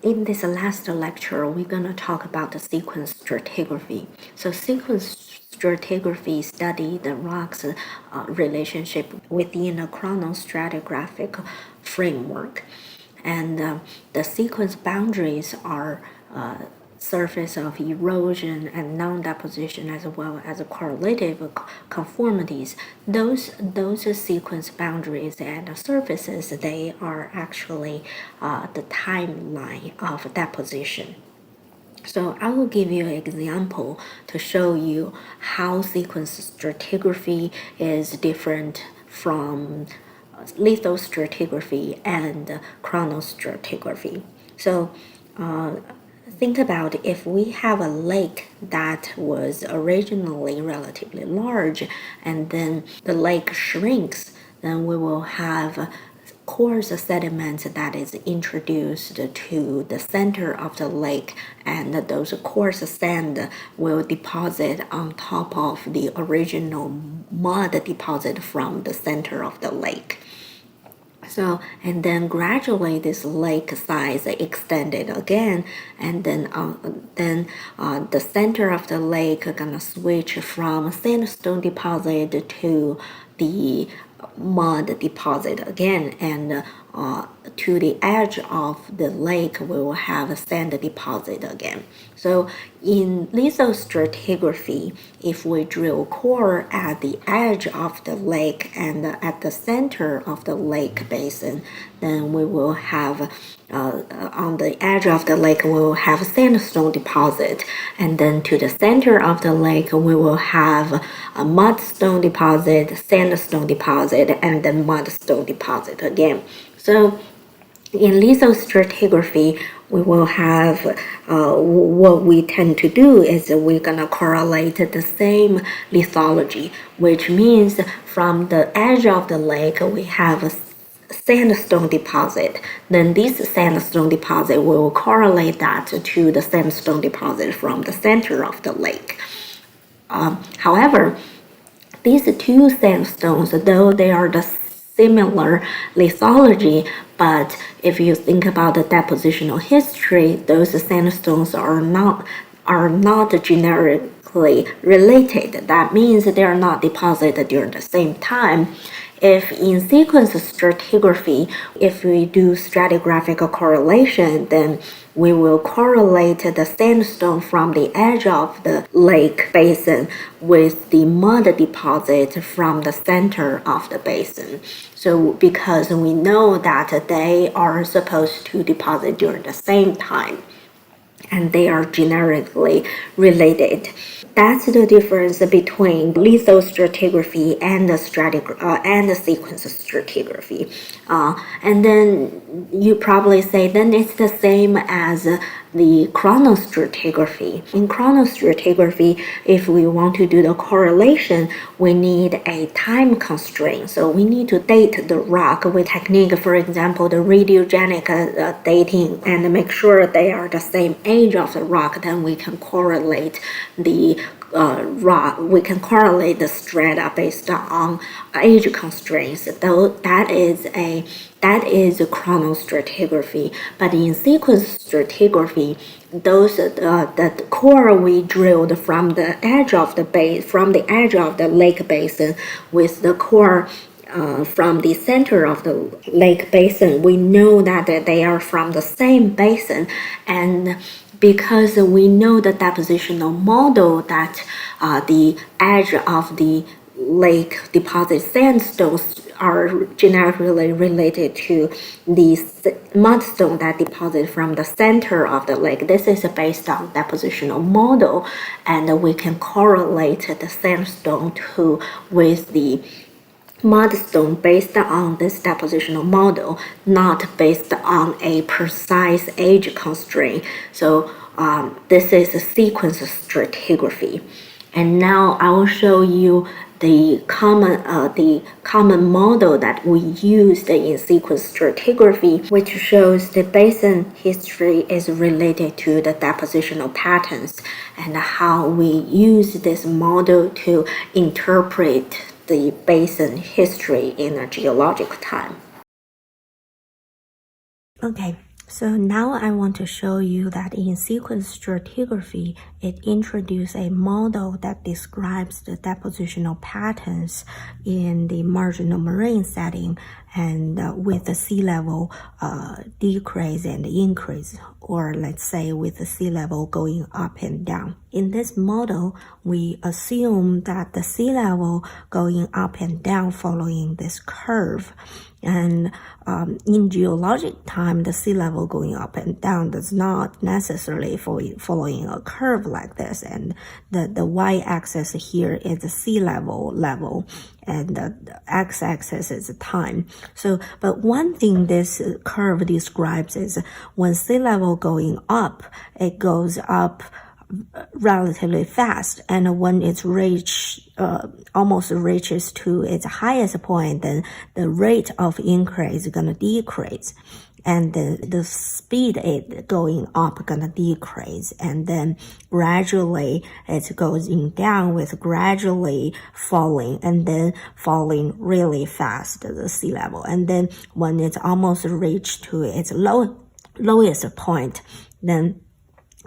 In this last lecture, we're going to talk about the sequence stratigraphy. So sequence stratigraphy study the rock's relationship within a chronostratigraphic framework. And the sequence boundaries are surface of erosion and non-deposition as well as correlative conformities. Those sequence boundaries and surfaces, they are actually the timeline of deposition. So I will give you an example to show you how sequence stratigraphy is different from lithostratigraphy and chronostratigraphy. So think about if we have a lake that was originally relatively large and then the lake shrinks, then we will have coarse sediment that is introduced to the center of the lake, and those coarse sand will deposit on top of the original mud deposit from the center of the lake. So, and then gradually this lake size extended again, and then the center of the lake gonna switch from sandstone deposit to the mud deposit again, and to the edge of the lake we will have a sand deposit again. So in lithostratigraphy, if we drill core at the edge of the lake and at the center of the lake basin, then we will have on the edge of the lake we will have sandstone deposit, and then to the center of the lake we will have a mudstone deposit, sandstone deposit, and then mudstone deposit again. So in lithostratigraphy, we will have what we tend to do is we're gonna correlate the same lithology, which means from the edge of the lake we have a sandstone deposit. Then this sandstone deposit will correlate that to the sandstone deposit from the center of the lake. However, these two sandstones, though they are the similar lithology, but if you think about the depositional history, those sandstones are not generically related. That means they are not deposited during the same time. If in sequence stratigraphy, if we do stratigraphic correlation, then we will correlate the sandstone from the edge of the lake basin with the mud deposit from the center of the basin. So because we know that they are supposed to deposit during the same time, and they are generically related. That's the difference between lithostratigraphy and the sequence stratigraphy. And then you probably say, then it's the same as the chronostratigraphy. In chronostratigraphy, if we want to do the correlation, we need a time constraint. So we need to date the rock with technique, for example, the radiogenic dating, and make sure they are the same age of the rock. Then we can correlate the rock. We can correlate the strata based on age constraints. Though that is a chronostratigraphy, but in sequence stratigraphy, those the core we drilled from the edge of the lake basin with the core from the center of the lake basin, we know that they are from the same basin, and because we know the depositional model that the edge of the lake deposit sandstones are generally related to the mudstone that deposit from the center of the lake. This is based on depositional model, and we can correlate the sandstone with the mudstone based on this depositional model, not based on a precise age constraint. So this is a sequence stratigraphy. And now I will show you the common model that we used in sequence stratigraphy, which shows the basin history is related to the depositional patterns, and how we use this model to interpret the basin history in a geologic time. Okay, So now I want to show you that in sequence stratigraphy, it introduced a model that describes the depositional patterns in the marginal marine setting and with the sea level decrease and increase, or let's say with the sea level going up and down. In this model, we assume that the sea level going up and down following this curve. And in geologic time, the sea level going up and down does not necessarily following a curve like this. And the y-axis here is the sea level, and the x-axis is time. So, but one thing this curve describes is when sea level going up, it goes up relatively fast, and when it's almost reaches to its highest point, then the rate of increase is gonna decrease, and the speed it going up gonna decrease, and then gradually it goes down with gradually falling, and then falling really fast the sea level, and then when it's almost reached to its lowest point, then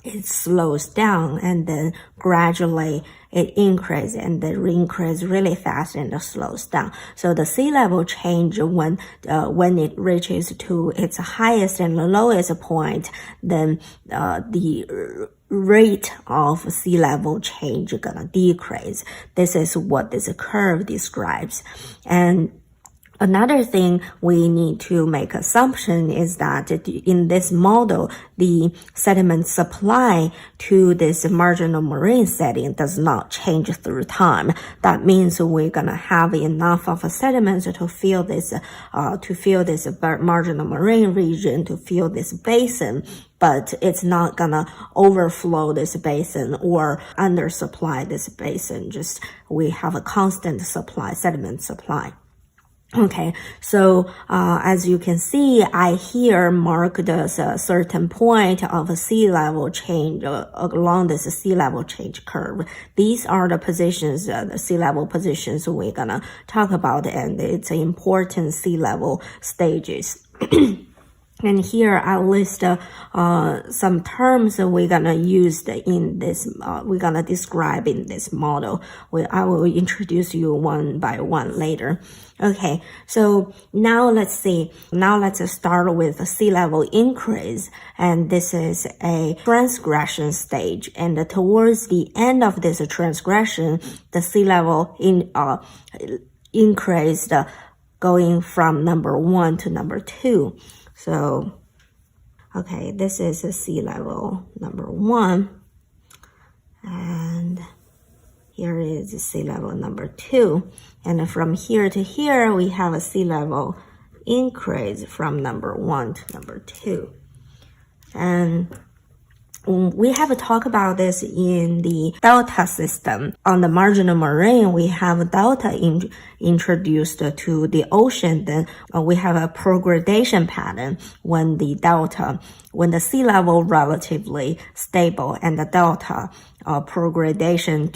it slows down, and then gradually it increases, and then increases really fast and it slows down. So the sea level change when it reaches to its highest and lowest point, then the rate of sea level change is gonna decrease. This is what this curve describes. And another thing we need to make assumption is that in this model, the sediment supply to this marginal marine setting does not change through time. That means we're gonna have enough of a sediment to fill this marginal marine region, to fill this basin, but it's not gonna overflow this basin or undersupply this basin. Just we have a constant supply, sediment supply. Okay, so as you can see, I here marked a certain point of a sea level change along this sea level change curve. These are the positions, the sea level positions we're gonna talk about, and it's important sea level stages. And here I list some terms that we're gonna use in this, we're gonna describe in this model. I will introduce you one by one later. Okay, so now let's see. Now let's start with the sea level increase, and this is a transgression stage. And towards the end of this transgression, the sea level increased, going from number 1 to number 2. So, okay, this is a sea level number 1, and here is sea level number 2. And from here to here, we have a sea level increase from number 1 to number 2. And we have talked about this in the delta system. On the marginal marine, we have delta introduced to the ocean. Then we have a progradation pattern when the sea level relatively stable, and the delta progradation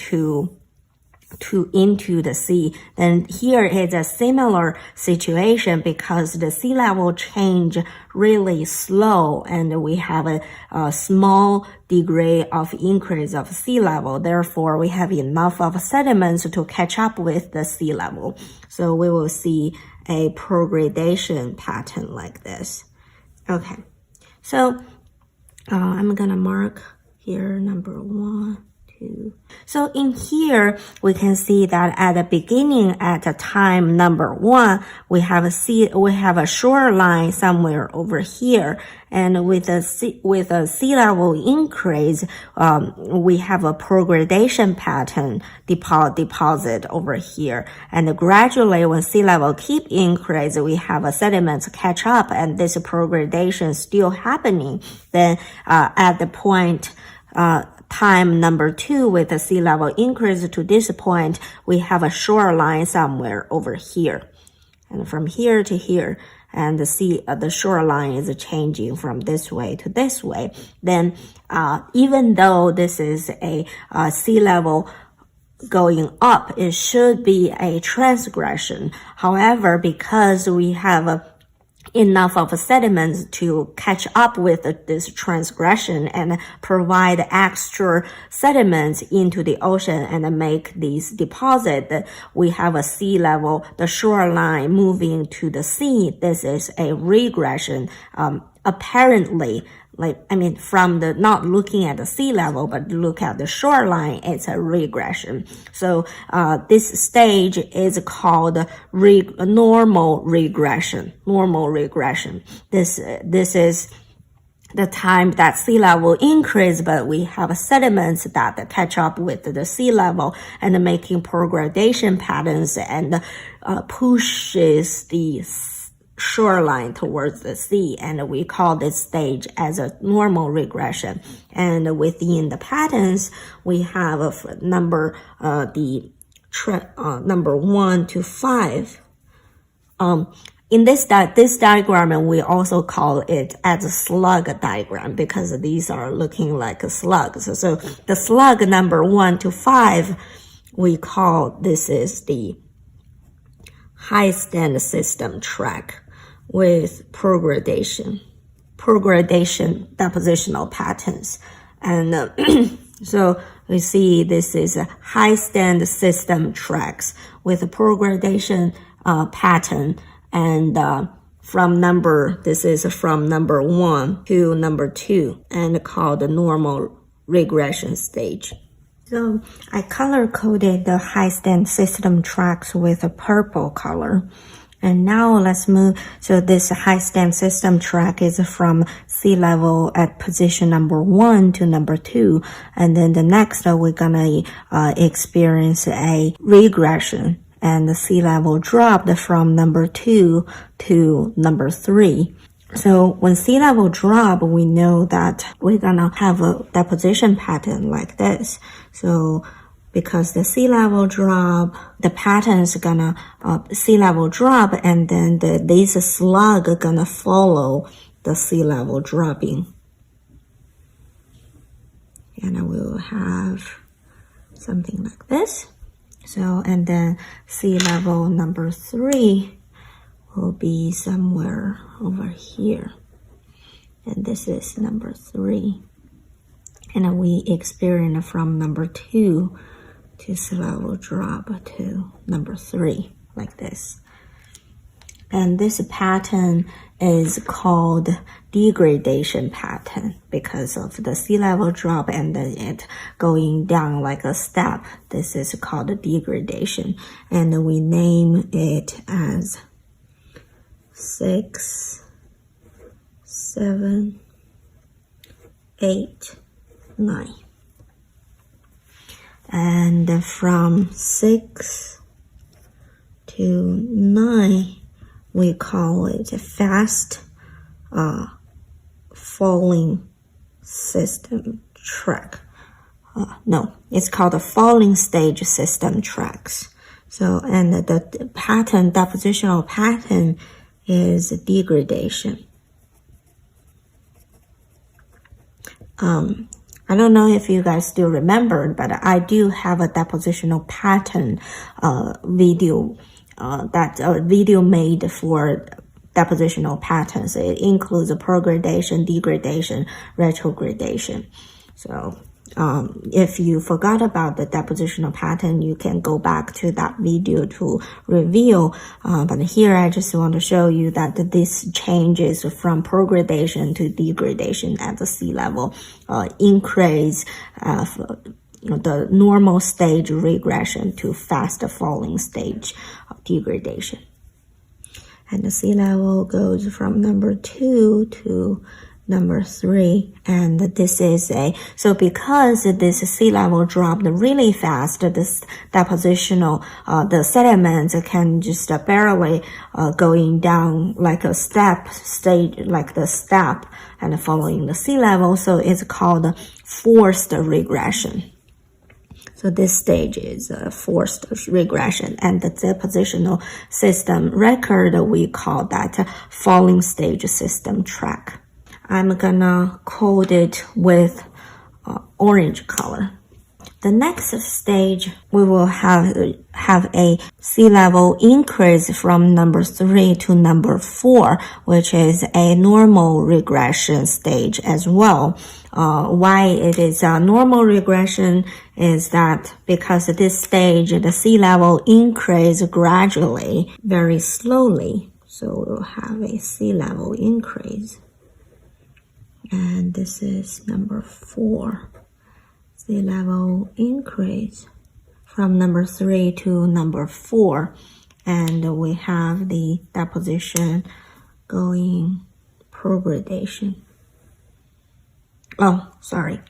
into the sea. Then here is a similar situation because the sea level change really slow, and we have a small degree of increase of sea level. Therefore, we have enough of sediments to catch up with the sea level. So we will see a progradation pattern like this. Okay, so I'm gonna mark here number 1, 2. So in here, we can see that at the beginning, at the time number 1, we have a shoreline somewhere over here, and with a sea level increase, we have a progradation pattern deposit over here, and gradually when sea level keep increase, we have a sediments catch up, and this progradation still happening. Then at the point time number 2, with the sea level increase to this point, we have a shoreline somewhere over here, and from here to here, and the shoreline is changing from this way to this way. Then even though this is a sea level going up, it should be a transgression. However, because we have enough of sediments to catch up with this transgression and provide extra sediments into the ocean and make these deposits. We have a sea level, the shoreline moving to the sea. This is a regression. Apparently, from the not looking at the sea level, but look at the shoreline, it's a regression. So this stage is called normal regression. Normal regression. This is the time that sea level increase, but we have sediments that catch up with the sea level and making progression patterns and pushes the shoreline towards the sea, and we call this stage as a normal regression. And within the patterns, we have number 1 to 5. In this diagram, we also call it as a slug diagram because these are looking like a slugs. So the slug number 1 to 5, we call this is the high stand system track with progression depositional patterns. And so we see this is a high stand system tracks with a progression pattern, and this is from number 1 to number 2, and called the normal regression stage. So I color coded the high stand system tracks with a purple color. And now let's move. So this high stand system track is from sea level at position number 1 to number 2. And then the next we're gonna experience a regression, and the sea level dropped from number 2 to number 3. So when sea level drop, we know that we're gonna have a deposition pattern like this. So because the sea level drop, the pattern is gonna sea level drop, and then this slug gonna follow the sea level dropping. And we'll have something like this. So, and then sea level number 3 will be somewhere over here. And this is number 3. And we experience from number 2 to sea level drop to number 3, like this. And this pattern is called degradation pattern because of the sea level drop and then it going down like a step. This is called degradation. And we name it as 6, 7, 8, 9. And from 6 to 9, we call it a fast falling system track. No, it's called a falling stage system tracks. So, and the pattern, depositional pattern is degradation. I don't know if you guys still remember, but I do have a depositional pattern video, video made for depositional patterns. It includes a progression, degradation, retrogradation. So if you forgot about the depositional pattern, you can go back to that video to review. But here I just want to show you that this changes from progression to degradation at the sea level, increase the normal stage regression to fast falling stage degradation. And the sea level goes from number 2 to number 3, and this is so because this sea level dropped really fast, this depositional, the sediments can just barely going down like a step, and following the sea level, so it's called forced regression. So this stage is a forced regression, and the depositional system record, we call that falling stage system track. I'm gonna code it with orange color. the next stage, we will have a sea level increase from number 3 to number 4, which is a normal regression stage as well. Why it is a normal regression is that because at this stage, the sea level increase gradually, very slowly. So we'll have a sea level increase. And this is number 4. Sea level increase from number 3 to number 4, and we have the deposition going progradation. Oh, sorry.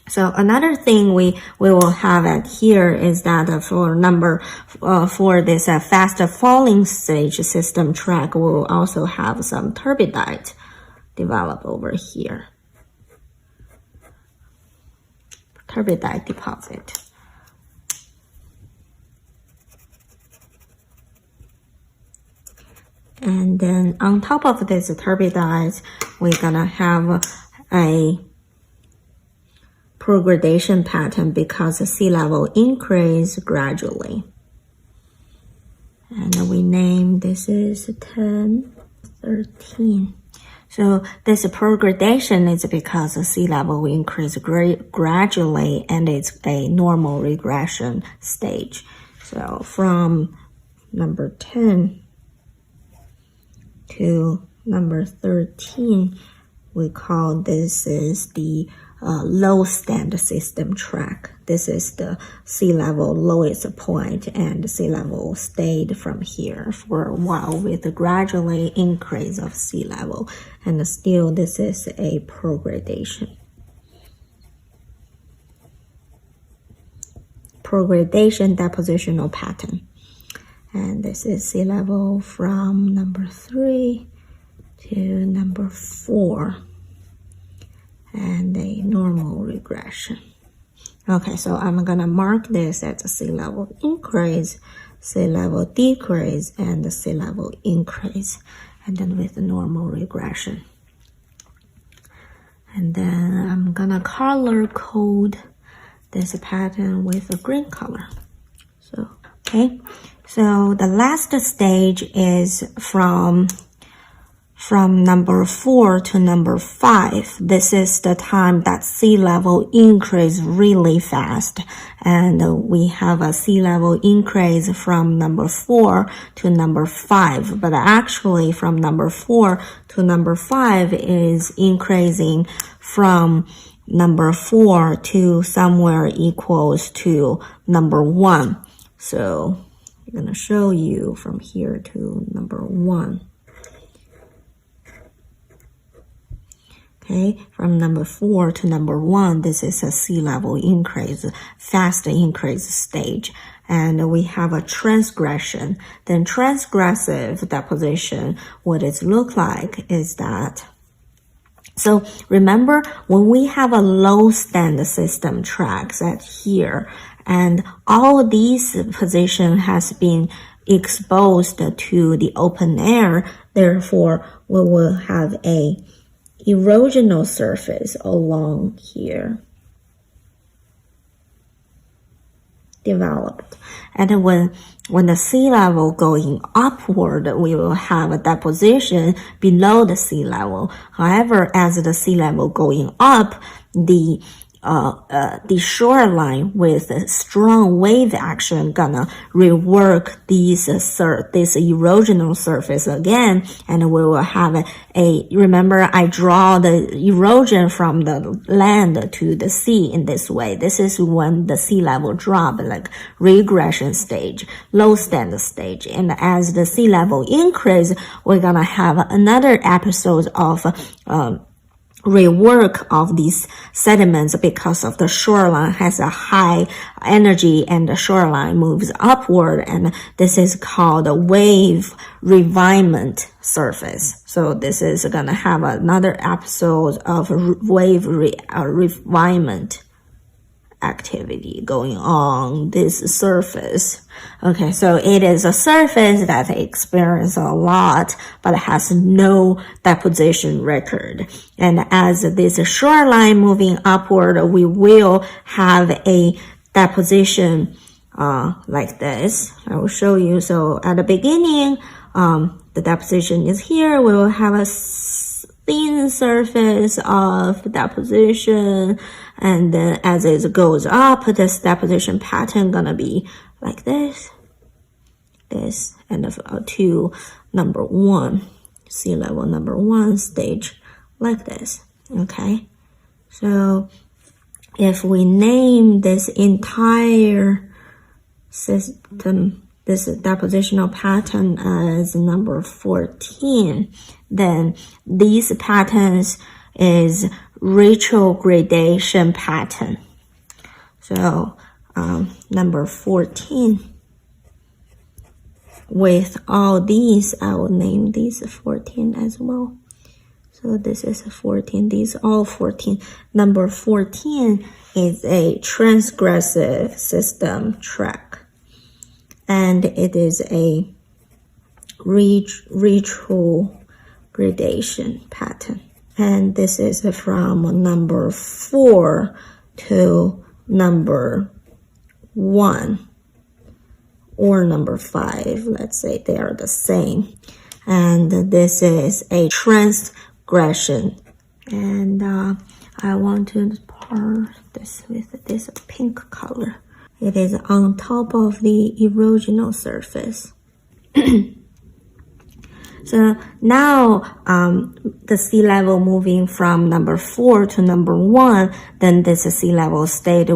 So another thing we will have at here is that for this fast falling stage system track, we will also have some turbidite develop over here. Turbidite deposit. And then on top of this turbidite, we're gonna have a progradation pattern because the sea level increase gradually. And we name this is 10, 13. So this progradation is because the sea level will increase gradually, and it's a normal regression stage. So from number 10 to number 13, we call this is the low stand system track. This is the sea level lowest point, and the sea level stayed from here for a while with a gradually increase of sea level, and still this is a progradation. Progradation depositional pattern. And this is sea level from number 3 to number 4. And a normal regression. Okay, so I'm gonna mark this as a sea level increase, sea level decrease, and the sea level increase, and then with the normal regression. And then I'm gonna color code this pattern with a green color. So, okay, so the last stage is from number 4 to number 5. This is the time that sea level increase really fast. And we have a sea level increase from number 4 to number 5. But actually from number 4 to number 5 is increasing from number 4 to somewhere equals to number 1. So I'm going to show you from here to number 1. Okay, from number 4 to number 1, this is a sea level increase, fast increase stage. And we have a transgression. Then transgressive deposition, what it looks like is that, so remember when we have a low stand system tracks at here, and all these position has been exposed to the open air, therefore we will have a erosional surface along here developed. And when the sea level going upward, we will have a deposition below the sea level. However, as the sea level going up, the shoreline with a strong wave action gonna rework this erosional surface again, and we will have remember I draw the erosion from the land to the sea in this way. This is when the sea level drop, like regression stage, low stand stage. And as the sea level increase, we're gonna have another episode of rework of these sediments because of the shoreline has a high energy and the shoreline moves upward, and this is called a wave refinement surface. So this is gonna have another episode of wave refinement activity going on this surface. Okay, so it is a surface that experiences a lot, but has no deposition record. And as this shoreline moving upward, we will have a deposition like this. I will show you. So at the beginning, the deposition is here. We will have a thin surface of deposition, and then as it goes up, this deposition pattern gonna be like this, and to number 1, sea level number 1 stage like this. Okay, so if we name this entire system, this depositional pattern as number 14, then these patterns is retrogradation pattern. So number 14, with all these, I will name these 14 as well. So this is 14, these all 14. Number 14 is a transgressive system track, and it is a retrogradation pattern. And this is from number 4 to number 1 or number 5. Let's say they are the same. And this is a transgression. And I want to part this with this pink color. It is on top of the erosional surface. So now the sea level moving from number 4 to number 1, then this sea level state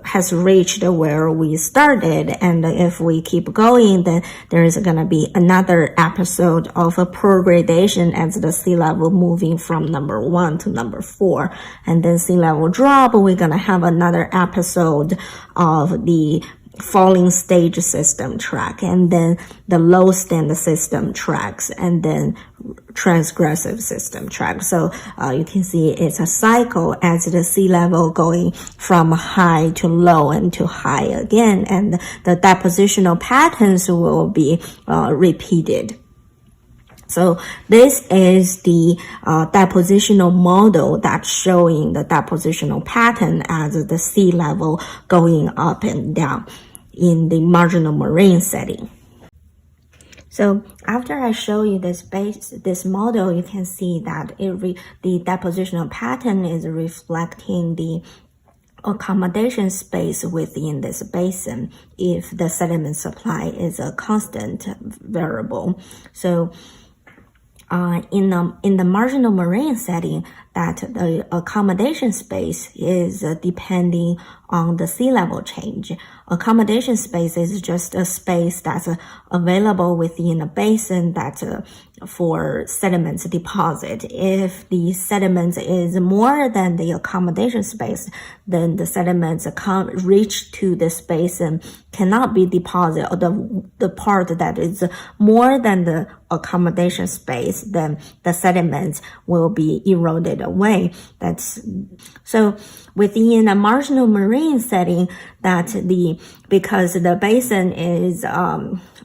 has reached where we started. And if we keep going, then there is going to be another episode of a progradation as the sea level moving from number 1 to number 4. And then sea level drop, we're going to have another episode of the falling stage system track, and then the low stand system tracks, and then transgressive system track. So you can see it's a cycle as the sea level going from high to low and to high again, and the depositional patterns will be repeated. So this is the depositional model that's showing the depositional pattern as the sea level going up and down in the marginal marine setting. So after I show you this model, you can see that the depositional pattern is reflecting the accommodation space within this basin if the sediment supply is a constant variable. So in the marginal marine setting, that the accommodation space is depending on the sea level change. Accommodation space is just a space that's available within a basin that's for sediments deposit. If the sediments is more than the accommodation space, then the sediments can't reach to this basin, cannot be deposited, or the part that is more than the accommodation space, then the sediments will be eroded away. So within a marginal marine setting, because the basin is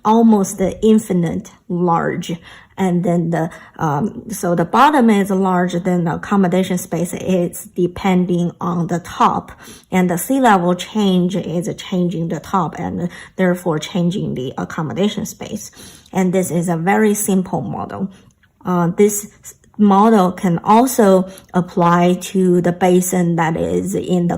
almost infinite large, and then so the bottom is large, then the accommodation space is depending on the top, and the sea level change is changing the top and therefore changing the accommodation space. And this is a very simple model. This model can also apply to the basin that is in the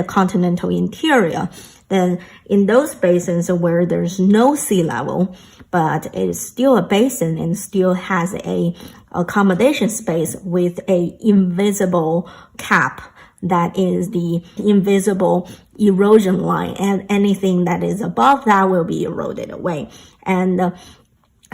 continental interior. Then in those basins where there's no sea level, but it's still a basin and still has a accommodation space with a invisible cap, that is the invisible erosion line, and anything that is above that will be eroded away. And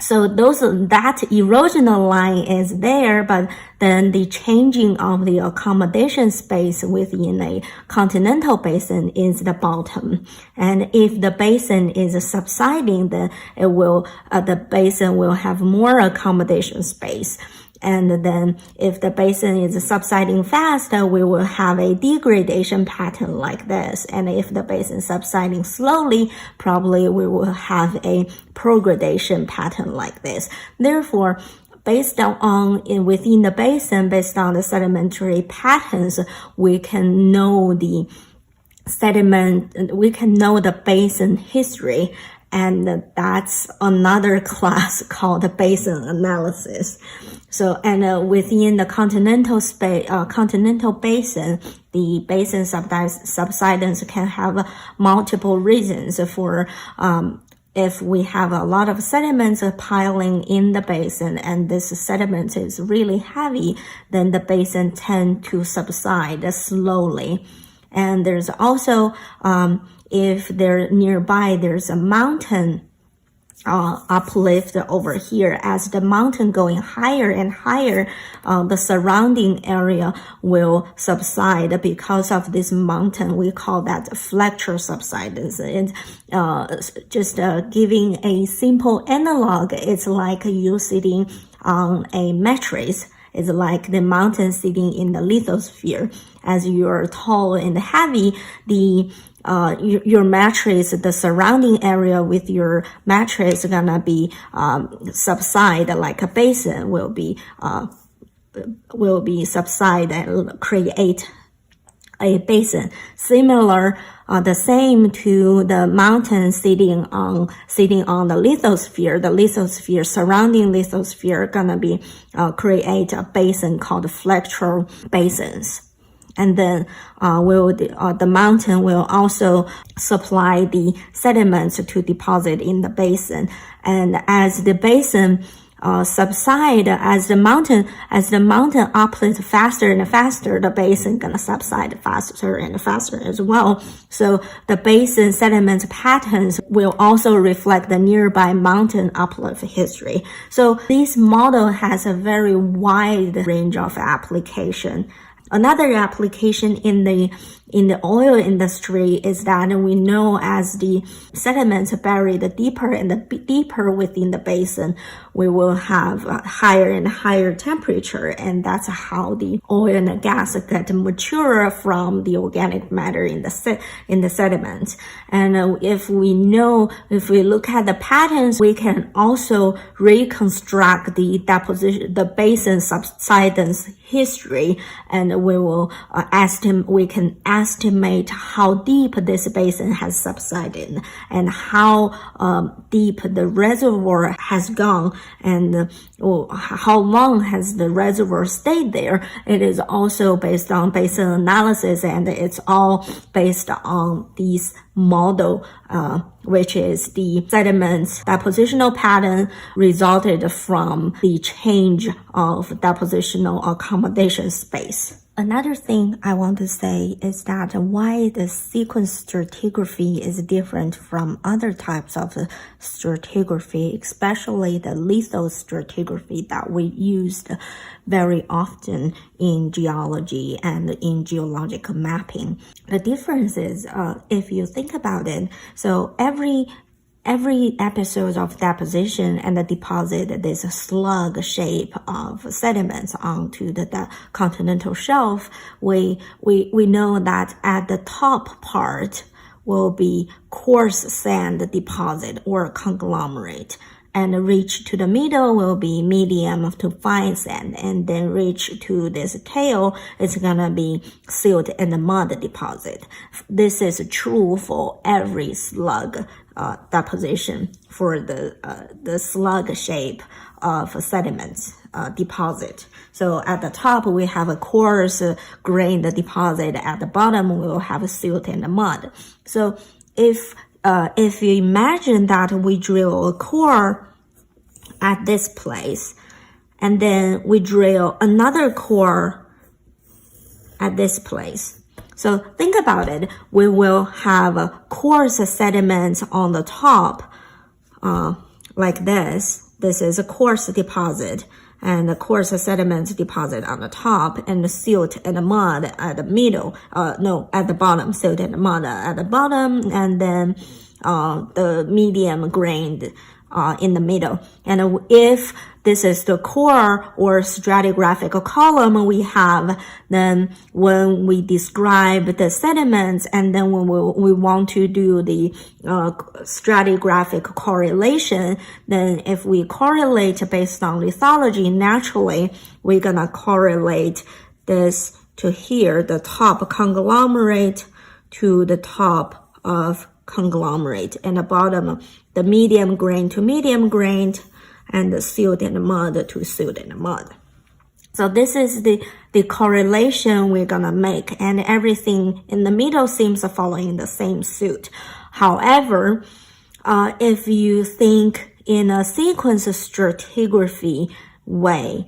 so that erosional line is there, but then the changing of the accommodation space within a continental basin is the bottom. And if the basin is subsiding, then the basin will have more accommodation space. And then if the basin is subsiding fast, we will have a degradation pattern like this. And if the basin is subsiding slowly, probably we will have a progradation pattern like this. Therefore, based on within the basin, based on the sedimentary patterns, we can know the basin history. And that's another class called basin analysis. So, and within the continental basin, the basin subsidence can have multiple reasons for, if we have a lot of sediments piling in the basin and this sediment is really heavy, then the basin tend to subside slowly. And there's also, if they're nearby, there's a mountain uplift over here. As the mountain going higher and higher, the surrounding area will subside because of this mountain. We call that flexure subsidence. And just giving a simple analog, it's like you sitting on a mattress. It's like the mountain sitting in the lithosphere. As you're tall and heavy, your mattress, the surrounding area with your mattress gonna be subside, like a basin will be subside and create a basin. Similar, the same to the mountain sitting on the lithosphere. The lithosphere, surrounding lithosphere, gonna be create a basin called flexural basins. And then the mountain will also supply the sediments to deposit in the basin. And as the basin subside, as the mountain uplifts faster and faster, the basin gonna subside faster and faster as well. So the basin sediment patterns will also reflect the nearby mountain uplift history. So this model has a very wide range of application. Another application in the oil industry is that we know as the sediments buried deeper and deeper within the basin, we will have a higher and higher temperature, and that's how the oil and the gas get mature from the organic matter in the sediment. And if we look at the patterns, we can also reconstruct the basin subsidence history, and we can estimate how deep this basin has subsided and how deep the reservoir has gone, and how long has the reservoir stayed there. It is also based on basin analysis, and it's all based on this model, which is the sediments depositional pattern resulted from the change of depositional accommodation space. Another thing I want to say is that why the sequence stratigraphy is different from other types of stratigraphy, especially the lithostratigraphy that we used very often in geology and in geological mapping. The difference is, if you think about it, so every episode of deposition and the deposit this slug shape of sediments onto the continental shelf, we know that at the top part will be coarse sand deposit or conglomerate, and reach to the middle will be medium to fine sand, and then reach to this tail, it's gonna be silt and mud deposit. This is true for every slug deposition for the slug shape of sediments deposit. So at the top we have a coarse grained deposit. At the bottom we will have silt and mud. So if you imagine that we drill a core at this place, and then we drill another core at this place. So think about it. We will have a coarse sediment on the top, like this. This is a coarse deposit, and the coarse sediment deposit on the top, and the silt and the mud at the middle. At the bottom, silt and mud at the bottom, and then the medium grained in the middle. And if this is the core or stratigraphic column we have. Then when we describe the sediments, and then when we want to do the stratigraphic correlation, then if we correlate based on lithology, naturally we're gonna correlate this to here, the top conglomerate to the top of conglomerate, and the bottom, the medium grain to medium grain, and the silt and mud to silt and mud. So this is the correlation we're gonna make, and everything in the middle seems following the same suit. However, if you think in a sequence stratigraphy way,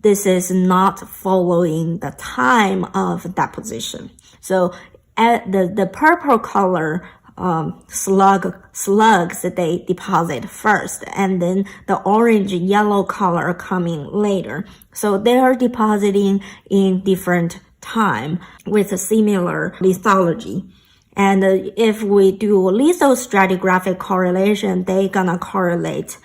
this is not following the time of deposition. So at the purple color slugs they deposit first, and then the orange yellow color coming later. So they are depositing in different time with a similar lithology. And if we do lithostratigraphic correlation, they gonna correlate.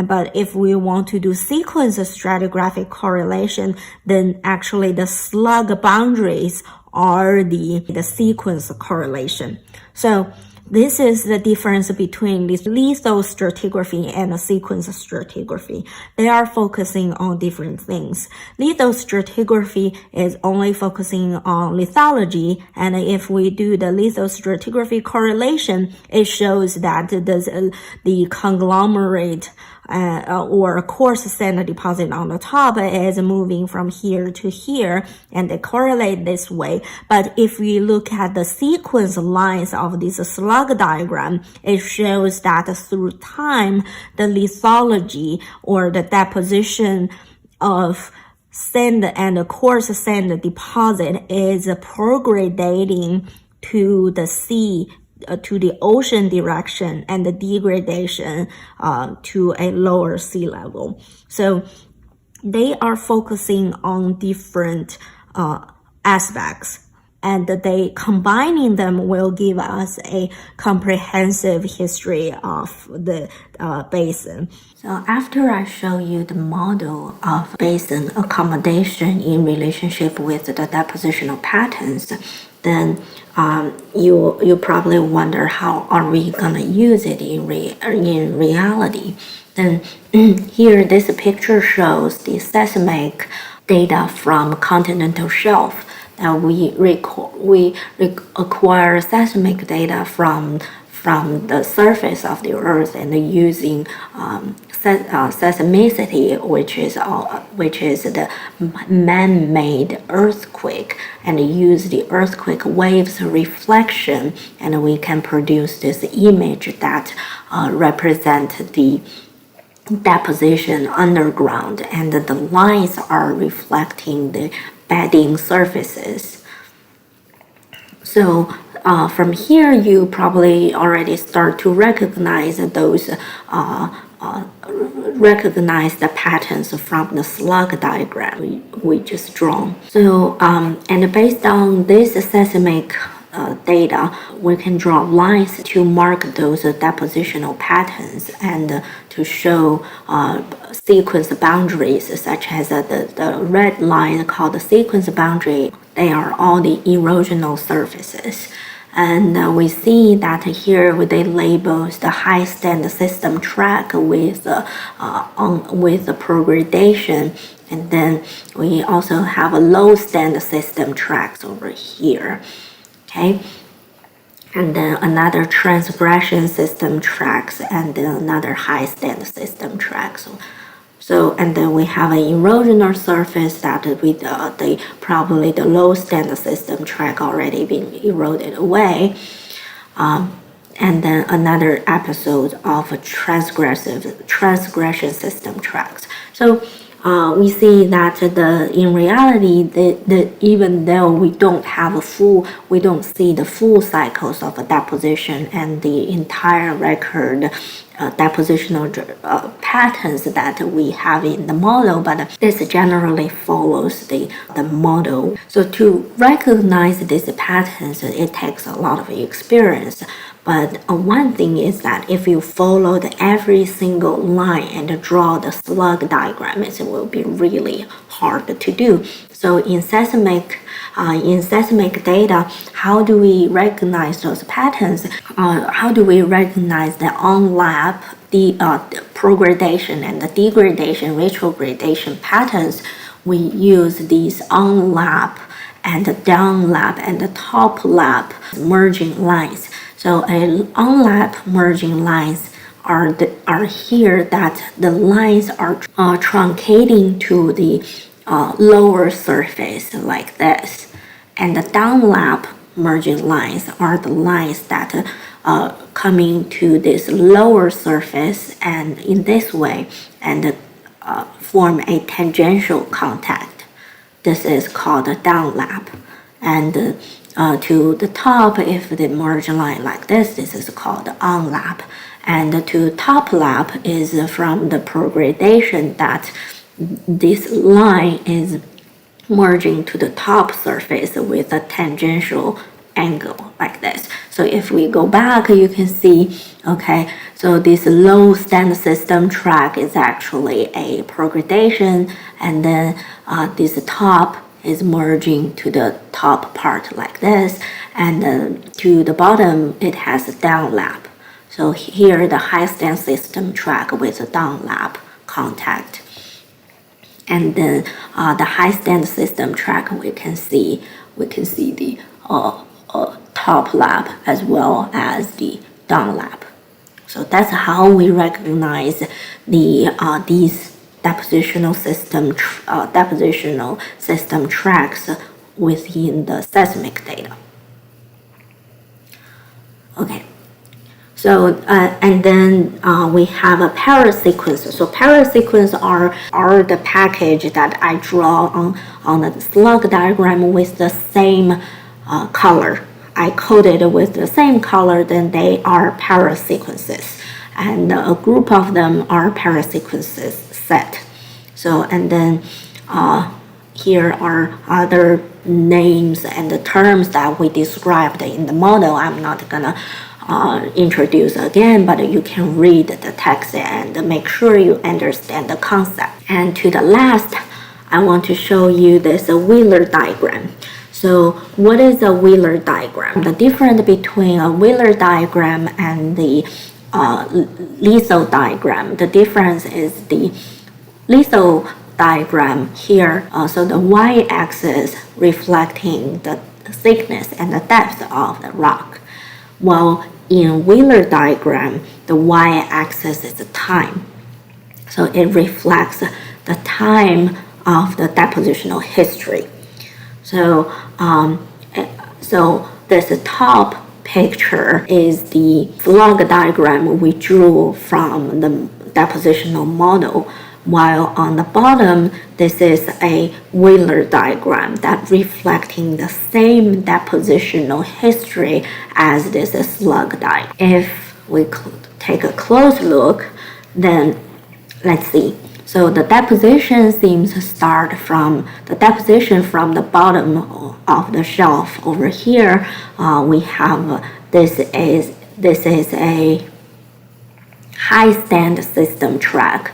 But if we want to do sequence stratigraphic correlation, then actually the slug boundaries are the sequence correlation. So this is the difference between this lithostratigraphy and sequence stratigraphy. They are focusing on different things. Lithostratigraphy is only focusing on lithology, and if we do the lithostratigraphy correlation, it shows that the conglomerate or coarse sand deposit on the top is moving from here to here, and they correlate this way. But if we look at the sequence lines of this slug diagram, it shows that through time, the lithology or the deposition of sand and the coarse sand deposit is progradating to the sea, to the ocean direction, and the degradation to a lower sea level. So they are focusing on different aspects, and they combining them will give us a comprehensive history of the basin. So after I show you the model of basin accommodation in relationship with the depositional patterns, then you probably wonder, how are we gonna use it in reality? Then here this picture shows the seismic data from continental shelf. That we acquire seismic data from the surface of the earth, and using seismicity, which is the man-made earthquake, and use the earthquake waves reflection, and we can produce this image that represent the deposition underground, and the lines are reflecting the bedding surfaces. So from here, you probably already start to recognize those recognize the patterns from the slug diagram we just drawn. So and based on this seismic data, we can draw lines to mark those depositional patterns, and to show sequence boundaries, such as the red line called the sequence boundary. They are all the erosional surfaces. And we see that here they label the high stand system track with the progradation, and then we also have a low stand system tracks over here. Okay, and then another transgression system tracks, and then another high stand system tracks. So, and then we have an erosional surface that with probably the low stand system track already been eroded away. And then another episode of a transgression system tracks. So we see that in reality, even though we don't see the full cycles of a deposition and the entire record depositional patterns that we have in the model, but this generally follows the model. So to recognize these patterns, it takes a lot of experience. But one thing is that if you followed every single line and draw the slug diagram, it will be really hard to do. So in seismic data, how do we recognize those patterns? How do we recognize the on-lap, the progradation and the degradation, retrogradation patterns? We use these on-lap and the down-lap and the top-lap merging lines. So on-lap merging lines are here that the lines are truncating to the lower surface like this, and the down-lap merging lines are the lines that coming to this lower surface and in this way and form a tangential contact. This is called a downlap. And to the top, if the merge line like this is called onlap. And to top lap is from the progradation that this line is merging to the top surface with a tangential angle like this. So if we go back, you can see, okay, so this low stand system track is actually a progradation, and then this top is merging to the top part like this, and to the bottom it has a downlap. So here the high stand system track with a downlap contact. And then the high stand system track, we can see the top lap as well as the down lap. So that's how we recognize the these depositional system tracks within the seismic data. Okay. So and then we have a parasequence. So parasequence are the package that I draw on the slug diagram with the same color. I coded with the same color, then they are parasequences, and a group of them are parasequences set. So and then here are other names and the terms that we described in the model. I'm not gonna introduce again, but you can read the text and make sure you understand the concept. And to the last, I want to show you this Wheeler diagram. So what is a Wheeler diagram? The difference between a Wheeler diagram and the litho diagram, the difference is the litho diagram here, so the y-axis reflecting the thickness and the depth of the rock, while in Wheeler diagram, the y-axis is the time. So it reflects the time of the depositional history. So, so this top picture is the slug diagram we drew from the depositional model, while on the bottom, this is a Wheeler diagram that reflecting the same depositional history as this slug diagram. If we take a close look, then let's see. So the deposition seems to start from the deposition from the bottom of the shelf over here. We have this is a high stand system track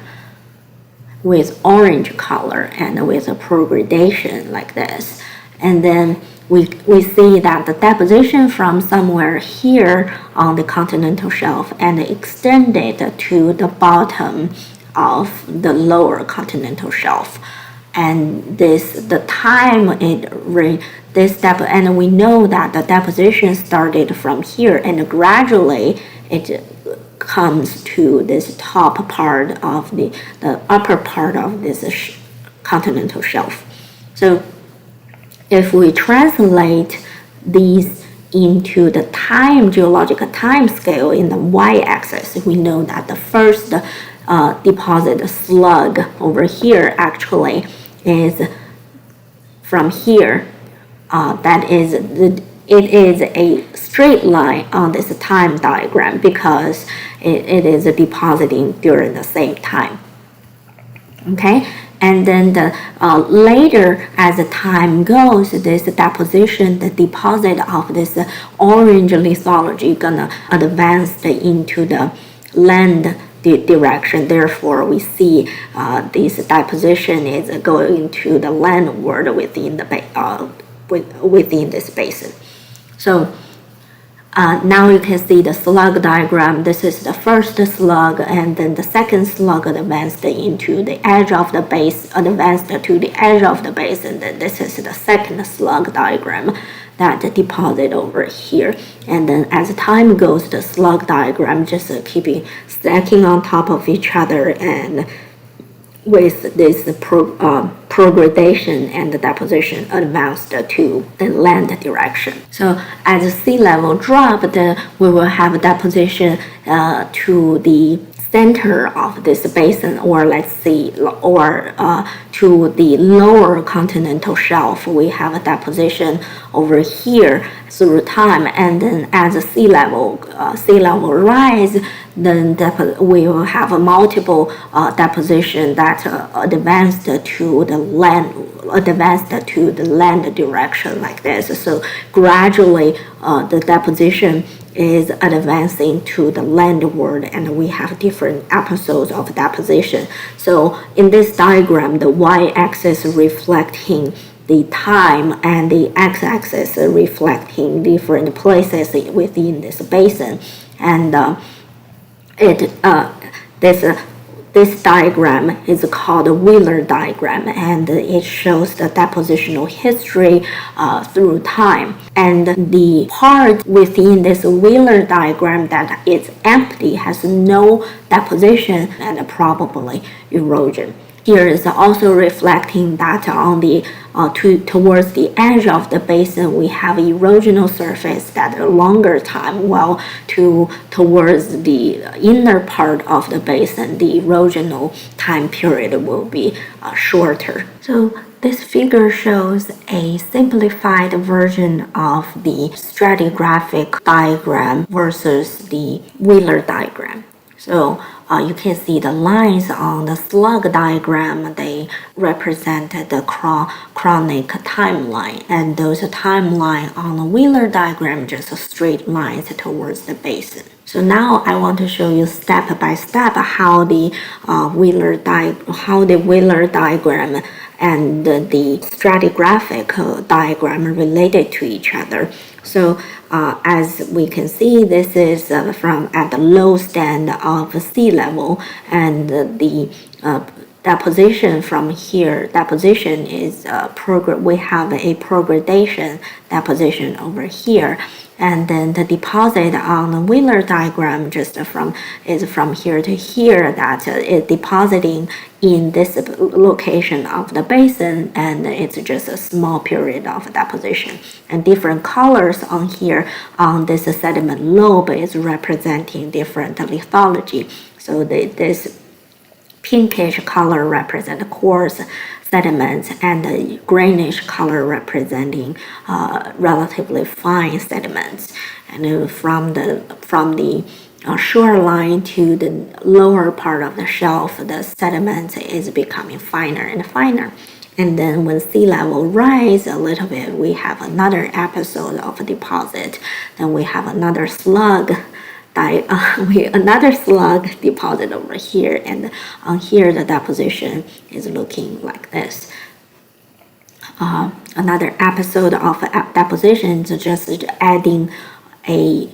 with orange color and with a progradation like this. And then we see that the deposition from somewhere here on the continental shelf and extended to the bottom of the lower continental shelf. And the time and we know that the deposition started from here and gradually it comes to this top part of the upper part of this continental shelf. So if we translate these into the geological time scale in the y-axis, we know that the first deposit slug over here actually is from here. It is a straight line on this time diagram because it is depositing during the same time. Okay, And then later, as the time goes, this deposition, the deposit of this orange lithology gonna advance into the land direction. Therefore, we see this deposition is going to the landward within the within this basin. So now you can see the slug diagram. This is the first slug, and then the second slug advanced into the edge of the base, advanced to the edge of the base, and then this is the second slug diagram that deposit over here. And then as time goes, the slug diagram just keeping stacking on top of each other, and with this progradation and the deposition advanced to the land direction. So as the sea level dropped, we will have a deposition to the center of this basin, or let's see, or to the lower continental shelf. We have a deposition over here through time, and then as the sea level rise, then we will have a multiple deposition that advanced to the land direction like this. So gradually the deposition is advancing to the landward, and we have different episodes of deposition. So in this diagram, the y-axis reflecting the time and the x-axis reflecting different places within this basin, and this diagram is called a Wheeler diagram, and it shows the depositional history through time. And the part within this Wheeler diagram that is empty has no deposition and probably erosion. Here is also reflecting that on the towards the edge of the basin, we have erosional surface that a longer time, while towards the inner part of the basin, the erosional time period will be shorter. So this figure shows a simplified version of the stratigraphic diagram versus the Wheeler diagram. So you can see the lines on the slug diagram, they represent the chronic timeline, and those timeline on the Wheeler diagram just straight lines towards the basin. So now I want to show you step by step how the Wheeler diagram and the stratigraphic diagram are related to each other. So as we can see, this is from at the low stand of sea level, and the deposition from here, deposition is we have a progradation deposition over here, and then the deposit on the Wheeler diagram just is from here to here, that is depositing in this location of the basin, and it's just a small period of deposition. And different colors on here on this sediment lobe is representing different lithology. So this pinkish color represent coarse sediments, and the greenish color representing relatively fine sediments. And from the shoreline to the lower part of the shelf, the sediment is becoming finer and finer. And then when sea level rise a little bit, we have another episode of deposit. Then we have another slug deposit over here, and on here the deposition is looking like this. Another episode of deposition is just adding a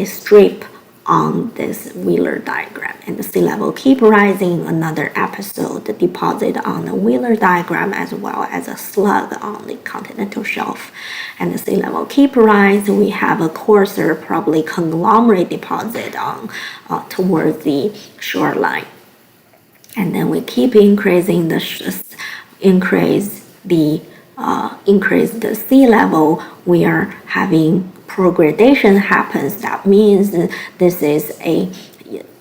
strip on this Wheeler diagram, and the sea level keep rising. Another episode, the deposit on the Wheeler diagram, as well as a slug on the continental shelf. And the sea level keep rise. We have a coarser, probably conglomerate deposit on towards the shoreline, and then we keep increasing increase the sea level. We are having progradation happens. That means this is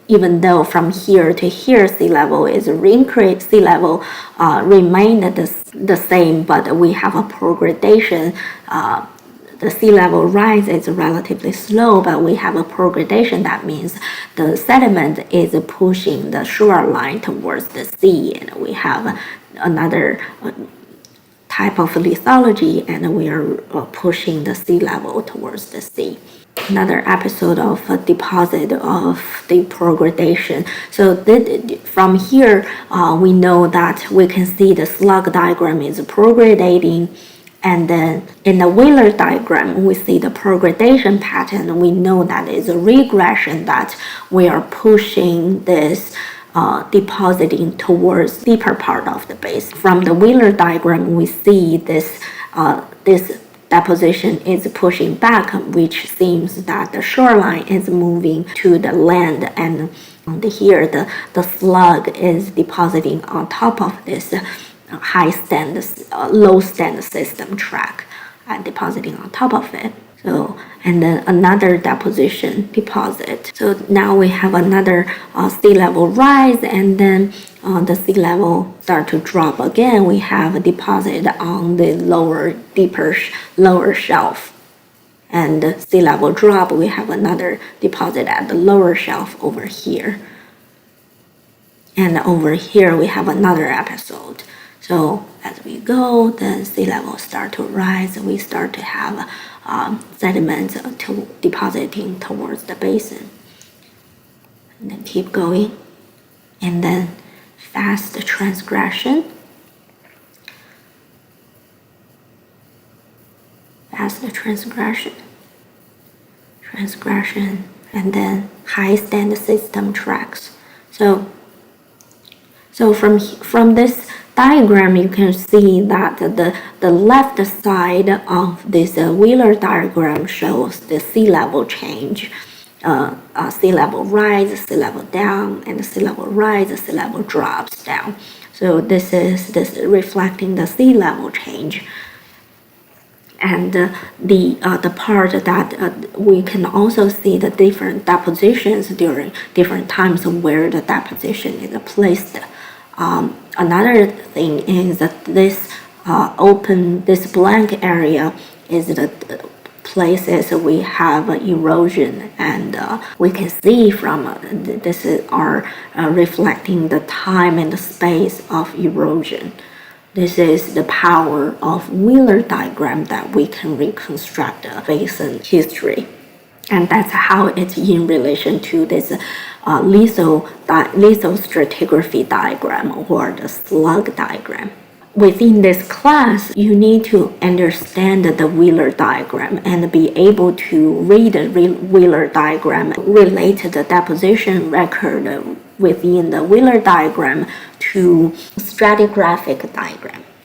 even though from here to here sea level is increased, sea level remained the same, but we have a progradation the sea level rise is relatively slow, but we have a progradation. That means the sediment is pushing the shoreline towards the sea, and we have another type of lithology, and we are pushing the sea level towards the sea. Another episode of a deposit of the progradation. So from here, we know that we can see the slug diagram is progradating. And then in the Wheeler diagram, we see the progradation pattern. We know that is a regression, that we are pushing this depositing towards deeper part of the base. From the Wheeler diagram, we see this deposition is pushing back, which seems that the shoreline is moving to the land, and here the slug is depositing on top of this low stand system track and depositing on top of it. So, and then another deposition deposit. So now we have another sea level rise, and then the sea level start to drop again. We have a deposit on the lower shelf. And the sea level drop, we have another deposit at the lower shelf over here. And over here we have another episode. So as we go, the sea level start to rise. We start to have sediments depositing towards the basin. And then keep going. And then fast transgression. Fast transgression, and then high stand system tracks. So from this diagram, you can see that the left side of this Wheeler diagram shows the sea level change, sea level rise, sea level down, and sea level rise, sea level drops down. So this is reflecting the sea level change. And the part that we can also see the different depositions during different times where the deposition is placed. Another thing is that this this blank area is the places we have erosion, and we can see from this are reflecting the time and the space of erosion. This is the power of Wheeler diagram that we can reconstruct the basin history. And that's how it's in relation to this lithostratigraphy diagram, or the slug diagram. Within this class, you need to understand the Wheeler diagram and be able to read the Wheeler diagram, relate the deposition record within the Wheeler diagram to stratigraphic diagram.